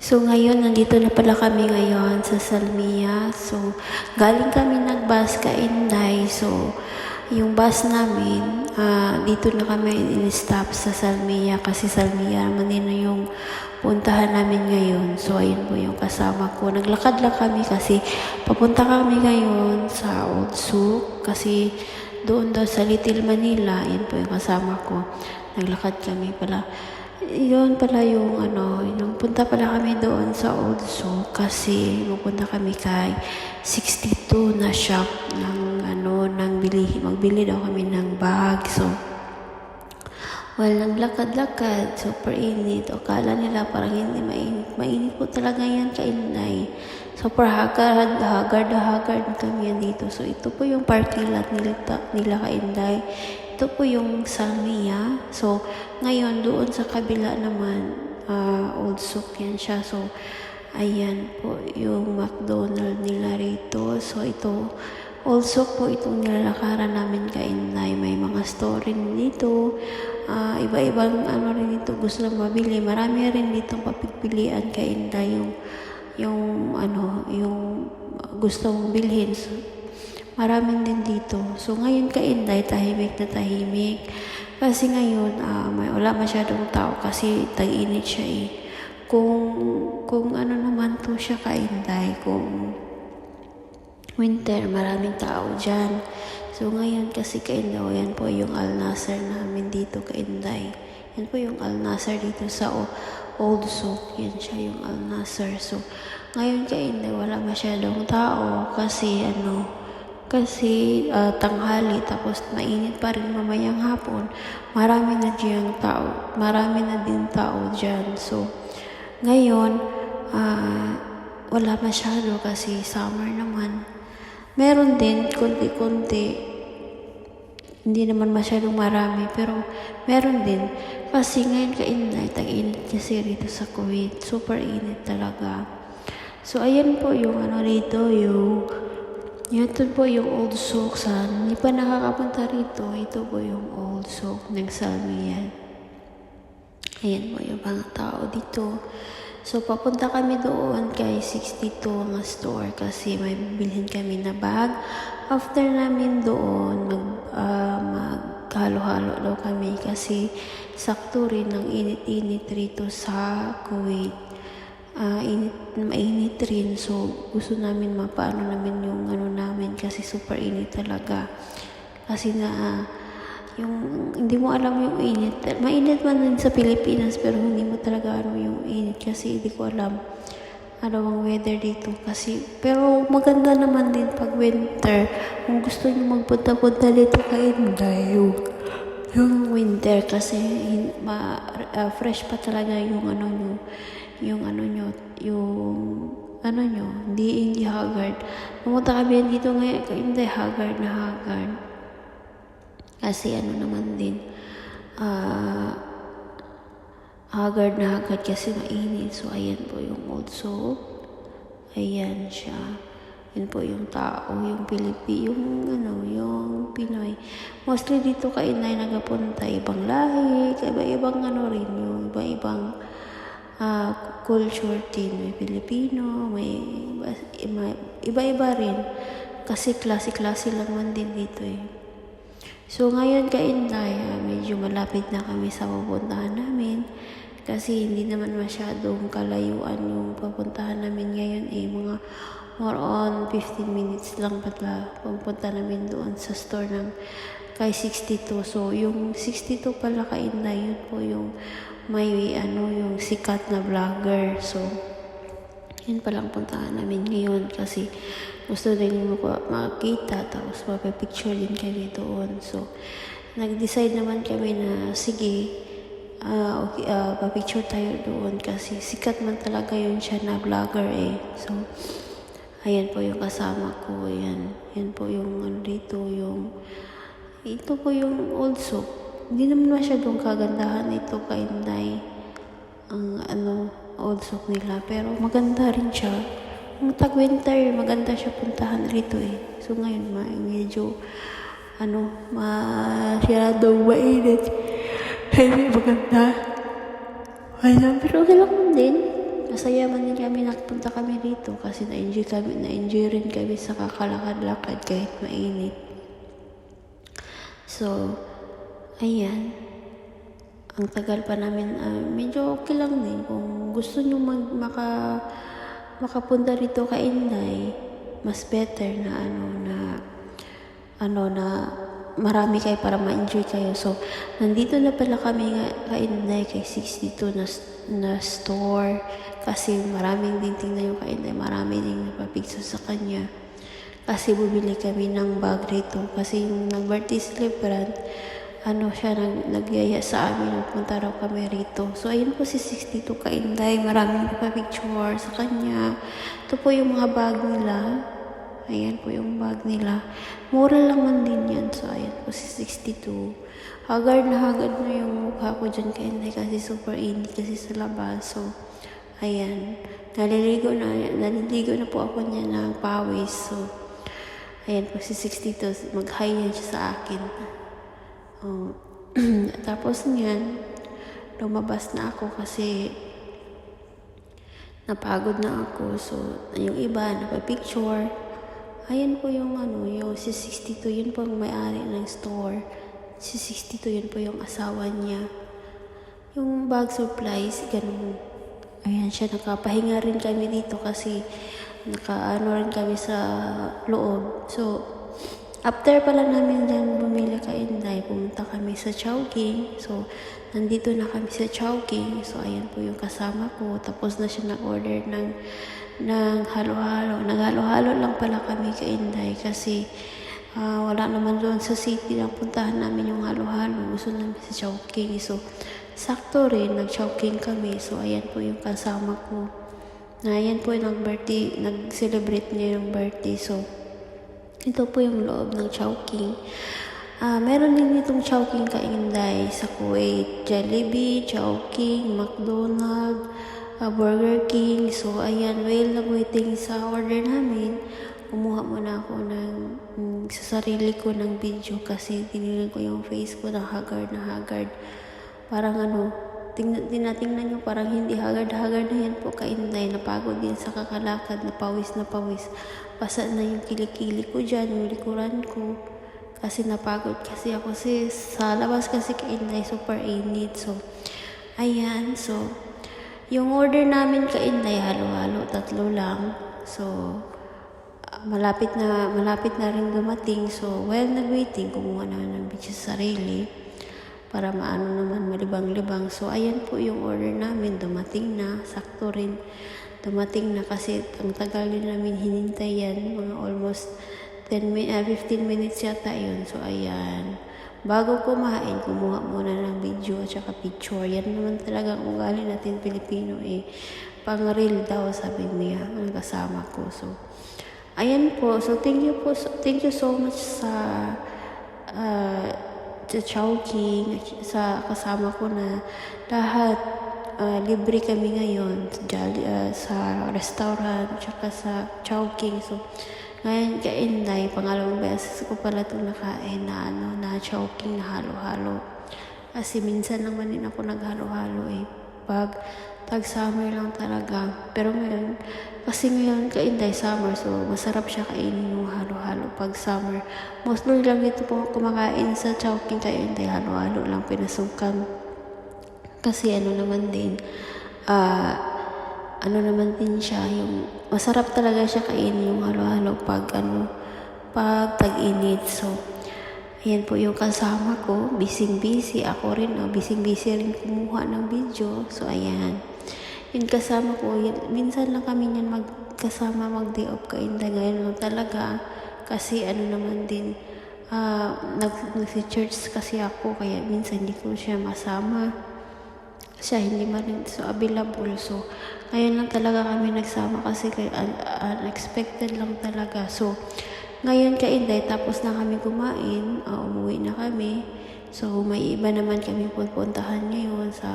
So ngayon, nandito na pala kami ngayon sa Salmia. So galing kami nag-bus ka Inday. So yung bus namin, dito na kami in-stop sa Salmia kasi Salmia naman din na yung puntahan namin ngayon. So ayun po yung kasama ko. Naglakad lang kami kasi papunta kami ngayon sa Old Souk kasi doon daw sa Little Manila. Ayun po yung kasama ko. Naglakad kami pala. Yun pala yung yung punta pala kami doon sa Old Souk kasi pupunta kami kay 62 na shop ng magbili daw kami ng bag. So naglakad-lakad, super init. O kala nila parang hindi mainit. Mainit po talaga yan kainay. Super haggard na kami yan dito. So ito po yung parking lot nila kainday. Ito po yung Salmia. So, ngayon, doon sa kabila naman, Old Souk yan siya. So, ayan po yung McDonald's nila rito. So, ito, Old Souk po itong nilalakaran namin kainay. May mga store rin dito. Iba-ibang rin dito gusto lang mabili. Marami rin dito papipilian kainay yung gusto mong bilhin. So, maraming din dito. So, ngayon kainday, tahimik na tahimik. Kasi ngayon, wala masyadong tao kasi tag-init siya eh. Kung naman to siya kainday, kung winter, maraming tao dyan. So, ngayon kasi kainday, yan po yung Al Nasser namin dito kainday. Yan po yung Al Nasser dito sa Old Souk. Yan siya yung Al Nasser. So, ngayon kainday, wala masyadong tao kasi tanghali tapos mainit pa rin mamayang hapon, marami na din tao dyan. So ngayon wala masyado kasi summer naman. Meron din konti-konti, hindi naman masyadong marami pero meron din kasi ngayon kainay tag-init kasi rito sa Kuwait, super init talaga. So ayan po yung rito, ito po yung Old Souk. Hindi pa nakakapunta rito. Ito po yung Old Souk ng Salmia. Ayan po yung mga tao dito. So, papunta kami doon kay 62 ang store kasi may bibilhin kami na bag. After namin doon, maghalo-halo daw kami kasi sakto rin ng init-init rito sa Kuwait. Mainit rin. So, gusto namin mapaano namin yung namin kasi super init talaga. Kasi hindi mo alam yung init. Mainit man din sa Pilipinas pero hindi mo talaga yung init kasi hindi ko alam ang weather dito. Pero maganda naman din pag winter. Kung gusto nyo magpunta-punta dito kainday yung winter kasi fresh pa talaga hindi haggard. Pumunta kami dito ngayon, hindi haggard na haggard. Kasi naman din, haggard na haggard kasi mainit. So, ayan po yung Old Souk. Ayan siya. Yan po yung tao, yung yung Pinoy. Mostly dito kainay nagapunta, ibang lahi, iba-ibang rin, yung iba-ibang culture din. May Pilipino, may iba-iba rin. Kasi klase-klase lang man din dito eh. So, ngayon kainday, medyo malapit na kami sa pupuntahan namin. Kasi hindi naman masyadong kalayuan yung papuntahan namin ngayon eh. Mga more on 15 minutes lang pala pupunta namin doon sa store ng kay 62. So, yung 62 pala kainday, yun po yung may yung sikat na vlogger. So, yun palang puntahan namin ngayon kasi gusto din mo makita tapos mapapicture din kami doon. So, nag-decide naman kami na sige, papicture tayo doon kasi sikat man talaga yun siya na vlogger eh. So, ayan po yung kasama ko. Yan po yung dito, ito po yung Old Souk. Hindi naman masyadong kagandahan ito kainday ang Old Souk nila, pero maganda rin siya. Kung tag-winter, maganda siya puntahan rito eh. So ngayon, medyo masyadong mainit. Hindi maganda. Pero okay lang din. masaya man din kami nagpunta kami dito kasi na-enjoy rin kami sa kakalakad-lakad kahit mainit. So, ayan. Ang tagal pa namin, medyo okay lang din. Kung gusto nyo makapunta rito ka Inday, mas better na marami kayo para ma-enjoy kayo. So, nandito na pala kami ka Inday kay 62 na store. Kasi maraming din tingnan yung ka Inday, marami din napapicture sa kanya. Kasi bumili kami ng bag rito. Kasi yung nag-birthday celebrant, nagyaya sa amin, punta raw kami rito. So, ayun po si 62 ka Inday, maraming napapicture sa kanya. Ito po yung mga bag nila. Ayan po yung bag nila. Mura lang man din yan. So, ayan po si 62. Hagard na yung mukha ko dyan kay Inday kasi super init kasi sa labas. So, ayan. Naliligo na po ako niya ng pawis. So, ayan po si 62. Mag-hi yan siya sa akin. Tapos niyan, lumabas na ako kasi napagod na ako. So, yung iba, napapicture. Ayan po yung yung si 62, yun po ang may-ari ng store. Si 62, yun po yung asawa niya. Yung bag supplies, ganun. Ayan siya, nakapahinga rin kami dito kasi rin kami sa loob. So, after pala namin dyan bumili ka Inday, pumunta kami sa Chowking. So, nandito na kami sa Chowking. So, ayan po yung kasama ko. Tapos na siya nag-order ng halo-halo. Naghalo-halo lang pala kami ka Inday kasi wala naman doon sa city na puntahan namin yung halo-halo. Gusto namin sa Chowking. So, sakto rin, nag-Chowking kami. So, ayan po yung kasama ko. Ayan po yung nag-celebrate niya yung birthday. So, ito po yung loob ng Chowking. Meron din itong Chowking ka Inday sa Kuwait. Jollibee, Chowking, McDonald's, Burger King. So, ayan, while waiting sa order namin, kumuha muna ako sa sarili ko ng video kasi tinignan ko yung face ko na haggard. Parang tinatingnan nyo, parang hindi haggard na yan po ka Inday. Napagod din sa kakalakad, na pawis. Basa na yung kilikili ko dyan, yung likuran ko. Kasi napagod kasi ako sa labas kasi ka Inday, super init. So, ayan, so, yung order namin ka Inday, halo-halo, 3 lang. So, malapit na rin dumating. So, while nag-waiting, kumuha naman ng video sa sarili para naman malibang-libang. So, ayan po yung order namin. Dumating na. Sakto rin. Dumating na kasi ang tagal din namin hinintay yan. Mga almost 15 minutes yata yun. So, ayan. Bago kumain, kumuha muna ng video at saka picture. Yan naman talaga ang ugali natin Pilipino pang real daw, sabi niya, ang kasama ko. So, ayan po. So, thank you so much sa Chowking, sa kasama ko na lahat. Libre kami ngayon sa restaurant tsaka sa Chowking. So, ngayon ka Inday, pangalawang beses ko pala itong nakain na Chowking na halo-halo. Kasi minsan naman din ako naghalo-halo pag tag-summer lang talaga. Pero ngayon, kasi ngayon ka Inday summer, so masarap siya kainin yung halo-halo pag summer. Mostly lang dito po kumakain sa Chowking ka Inday, halo-halo lang pinasukan. Kasi naman din siya, yung masarap talaga siya kainin yung halo-halo pag tag-init. So, ayan po yung kasama ko, busy ako rin, busy rin kumuha ng video. So, ayan, yung kasama ko, minsan lang kami niyan magkasama mag-day off ka Inday. Ngayon talaga, kasi naman din, nag-church kasi ako, kaya minsan hindi ko siya masama. Siya hindi man rin available. So, ngayon lang talaga kami nagsama kasi unexpected lang talaga. So, ngayon ka Inday, tapos na kami kumain, umuwi na kami. So, may iba naman kami pupuntahan ngayon sa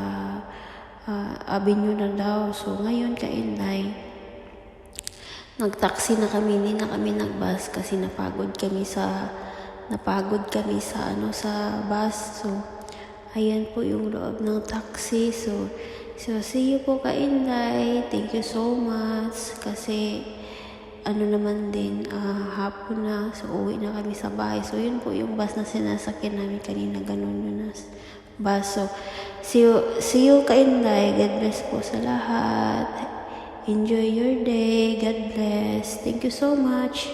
Avenue na daw. So, ngayon ka Inday, nag-taxi na kami, hindi na kami nag-bus kasi napagod kami sa bus. So, ayan po yung loob ng taxi. So see you po ka Inday. Thank Thank you so much kasi ano naman din, hapon na, so uwi na kami sa bahay. So yun po yung bus na sinasakyan namin kanina, ganun yun na bus. So see you Kainday. God bless po sa lahat. Enjoy your day. God bless. Thank you so much.